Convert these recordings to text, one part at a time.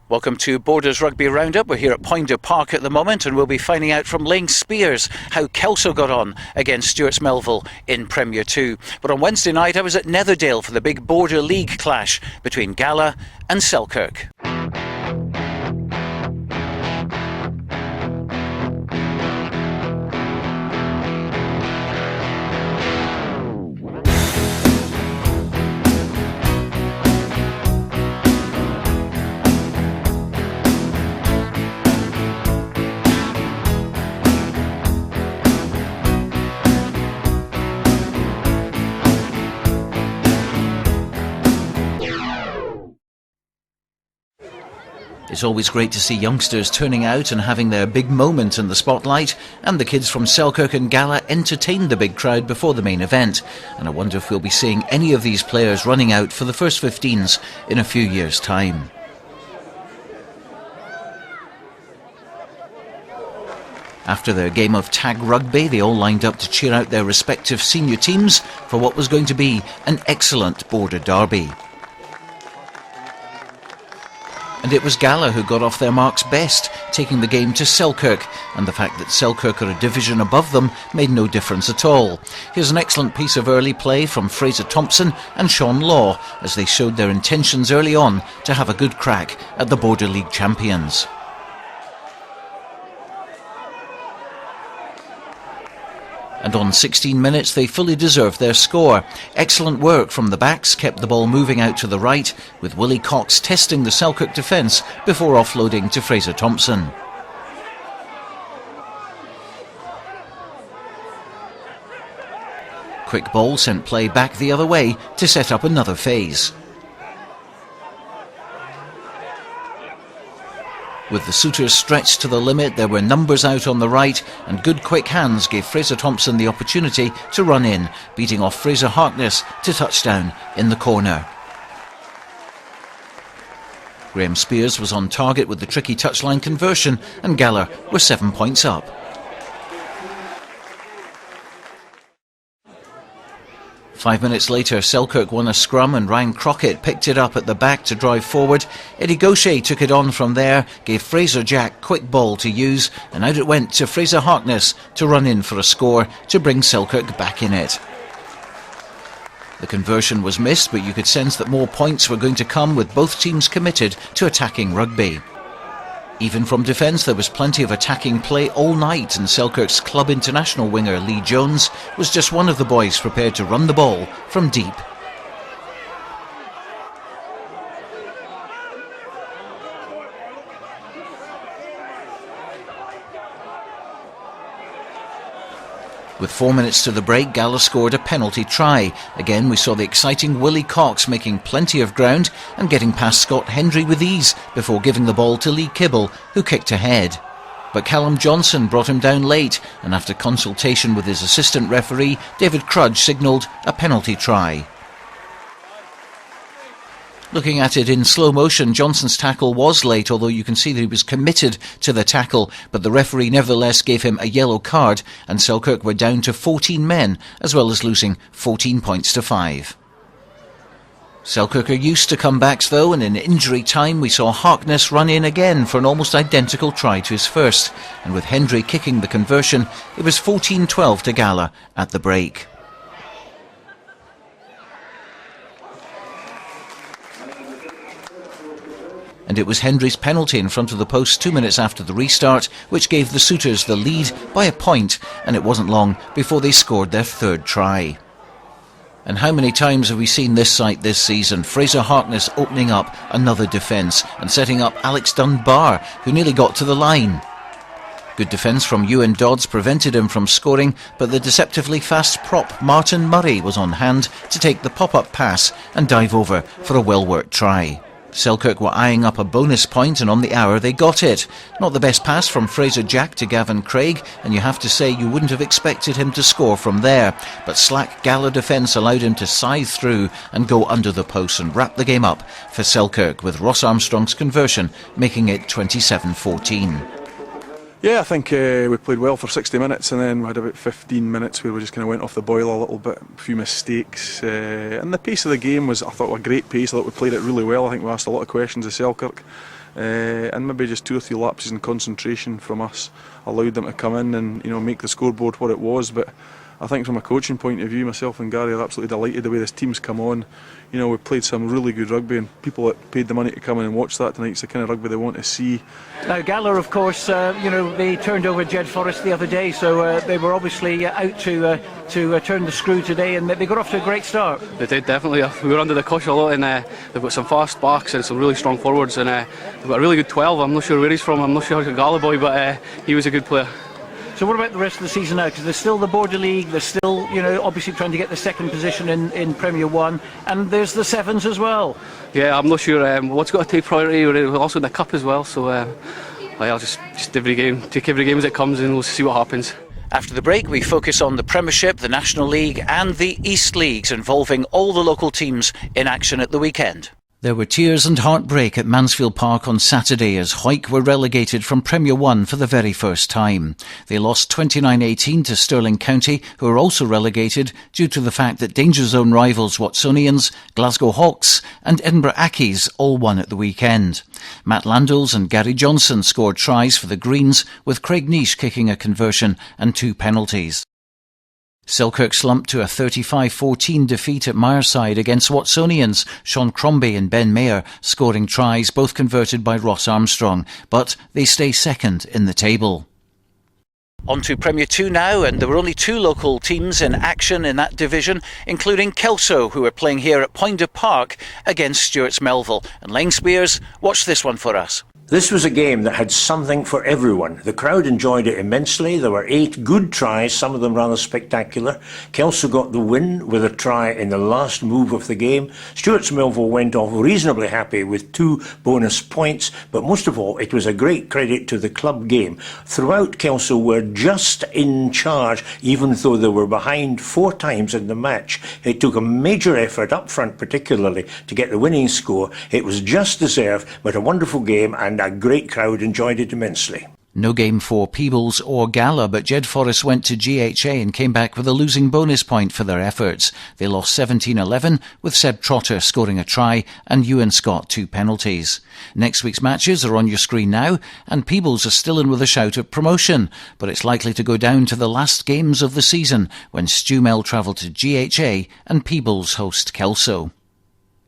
Welcome to Borders Rugby Roundup. We're here at Poinder Park at the moment, and we'll be finding out from Laing Speirs how Kelso got on against Stewart's Melville in Premier 2. But on Wednesday night I was at Netherdale for the big Border League clash between Gala and Selkirk. It's always great to see youngsters turning out and having their big moment in the spotlight, and the kids from Selkirk and Gala entertained the big crowd before the main event, and I wonder if we'll be seeing any of these players running out for the first 15s in a few years' time. After their game of tag rugby, they all lined up to cheer out their respective senior teams for what was going to be an excellent border derby. And it was Gala who got off their marks best, taking the game to Selkirk, and the fact that Selkirk are a division above them made no difference at all. Here's an excellent piece of early play from Fraser Thompson and Sean Law as they showed their intentions early on to have a good crack at the Border League champions. And on 16 minutes they fully deserved their score. Excellent work from the backs kept the ball moving out to the right, with Willie Cox testing the Selkirk defence before offloading to Fraser Thompson. Quick ball sent play back the other way to set up another phase. With the Souters stretched to the limit, there were numbers out on the right, and good quick hands gave Fraser Thompson the opportunity to run in, beating off Fraser Harkness to touchdown in the corner. Laing Speirs was on target with the tricky touchline conversion, and Gala were 7 points up. Five minutes later, Selkirk won a scrum and Ryan Crockett picked it up at the back to drive forward. Eddie Gaucher took it on from there, gave Fraser Jack quick ball to use, and out it went to Fraser Harkness to run in for a score to bring Selkirk back in it. The conversion was missed, but you could sense that more points were going to come with both teams committed to attacking rugby. Even from defence, there was plenty of attacking play all night, and Selkirk's club international winger Lee Jones was just one of the boys prepared to run the ball from deep. With 4 minutes to the break, Gala scored a penalty try. Again, we saw the exciting Willie Cox making plenty of ground and getting past Scott Hendry with ease before giving the ball to Lee Kibble, who kicked ahead. But Callum Johnson brought him down late, and after consultation with his assistant referee, David Crudge signalled a penalty try. Looking at it in slow motion, Johnson's tackle was late, although you can see that he was committed to the tackle, but the referee nevertheless gave him a yellow card, and Selkirk were down to 14 men, as well as losing 14 points to 5. Selkirk are used to comebacks though, and in injury time we saw Harkness run in again for an almost identical try to his first, and with Hendry kicking the conversion, it was 14-12 to Gala at the break. And it was Hendry's penalty in front of the post 2 minutes after the restart which gave the Souters the lead by a point, and it wasn't long before they scored their third try. And how many times have we seen this sight this season? Fraser Harkness opening up another defence and setting up Alex Dunbar, who nearly got to the line. Good defence from Ewan Dodds prevented him from scoring, but the deceptively fast prop Martin Murray was on hand to take the pop-up pass and dive over for a well-worked try. Selkirk were eyeing up a bonus point, and on the hour they got it. Not the best pass from Fraser Jack to Gavin Craig, and you have to say you wouldn't have expected him to score from there, but slack Gala defence allowed him to scythe through and go under the post and wrap the game up for Selkirk, with Ross Armstrong's conversion making it 27-14. Yeah, I think we played well for 60 minutes, and then we had about 15 minutes where we just kind of went off the boil a little bit, a few mistakes, and the pace of the game was, I thought, a great pace. I thought we played it really well. I think we asked a lot of questions of Selkirk, and maybe just 2 or 3 lapses in concentration from us allowed them to come in and, you know, make the scoreboard what it was. But I think from a coaching point of view, myself and Gary are absolutely delighted the way this team's come on. You know, we played some really good rugby, and people that paid the money to come in and watch that tonight, it's the kind of rugby they want to see. Now Gala, of course, you know, they turned over Jed Forrest the other day, so they were obviously out to turn the screw today, and they got off to a great start. They did, definitely. We were under the cosh a lot, and they've got some fast backs and some really strong forwards, and they've got a really good 12. I'm not sure where he's from, I'm not sure he's a Gala boy, but he was a good player. So what about the rest of the season now? Because there's still the Border League, there's still, you know, obviously trying to get the second position in Premier 1, and there's the Sevens as well. Yeah, I'm not sure what's got to take priority. We're also in the Cup as well, so I'll just every game, take every game as it comes, and we'll see what happens. After the break, we focus on the Premiership, the National League and the East Leagues, involving all the local teams in action at the weekend. There were tears and heartbreak at Mansfield Park on Saturday as Hawick were relegated from Premier 1 for the very first time. They lost 29-18 to Stirling County, who were also relegated due to the fact that danger zone rivals Watsonians, Glasgow Hawks and Edinburgh Accies all won at the weekend. Matt Landels and Gary Johnson scored tries for the Greens, with Craig Nish kicking a conversion and 2 penalties. Selkirk slumped to a 35-14 defeat at Myerside against Watsonians, Sean Crombie and Ben Mayer scoring tries, both converted by Ross Armstrong, but they stay second in the table. On to Premier 2 now, and there were only 2 local teams in action in that division, including Kelso, who are playing here at Poynter Park against Stewart's Melville. And Laing Speirs, watch this one for us. This was a game that had something for everyone. The crowd enjoyed it immensely. There were 8 good tries, some of them rather spectacular. Kelso got the win with a try in the last move of the game. Stewart's Melville went off reasonably happy with 2 bonus points, but most of all, it was a great credit to the club game. Throughout, Kelso were just in charge, even though they were behind 4 times in the match. It took a major effort up front, particularly, to get the winning score. It was just deserved, but a wonderful game, and a great crowd enjoyed it immensely. No game for Peebles or Gala, but Jed Forrest went to GHA and came back with a losing bonus point for their efforts. They lost 17-11, with Seb Trotter scoring a try and Ewan Scott 2 penalties. Next week's matches are on your screen now, and Peebles are still in with a shout of promotion, but it's likely to go down to the last games of the season when Stewmel travel to GHA and Peebles host Kelso.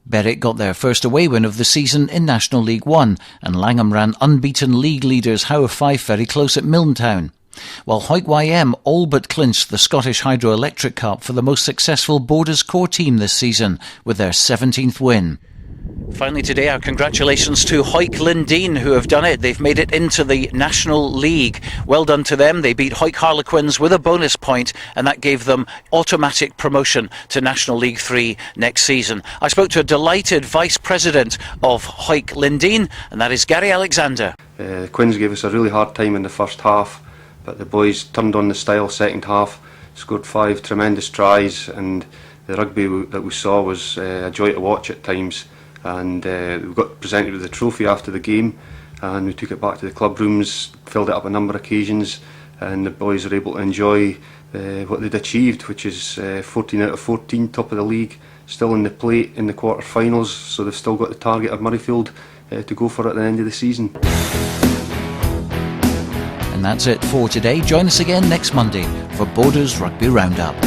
Berwick got their first away win of the season in National League 1, and Langham ran unbeaten league leaders Howe Fife very close at Milntown. While Hawick YM all but clinched the Scottish Hydroelectric Cup for the most successful Borders core team this season with their 17th win. Finally today, our congratulations to Hawick Linden, who have done it. They've made it into the National League. Well done to them. They beat Hawick Harlequins with a bonus point, and that gave them automatic promotion to National League 3 next season. I spoke to a delighted Vice President of Hawick Linden, and that is Gary Alexander. The Quins gave us a really hard time in the first half, but the boys turned on the style second half, scored 5 tremendous tries, and the rugby that we saw was a joy to watch at times. And we got presented with the trophy after the game, and we took it back to the club rooms, filled it up a number of occasions, and the boys were able to enjoy what they'd achieved, which is 14 out of 14, top of the league, still in the plate in the quarter-finals, so they've still got the target of Murrayfield to go for at the end of the season. And that's it for today. Join us again next Monday for Borders Rugby Roundup.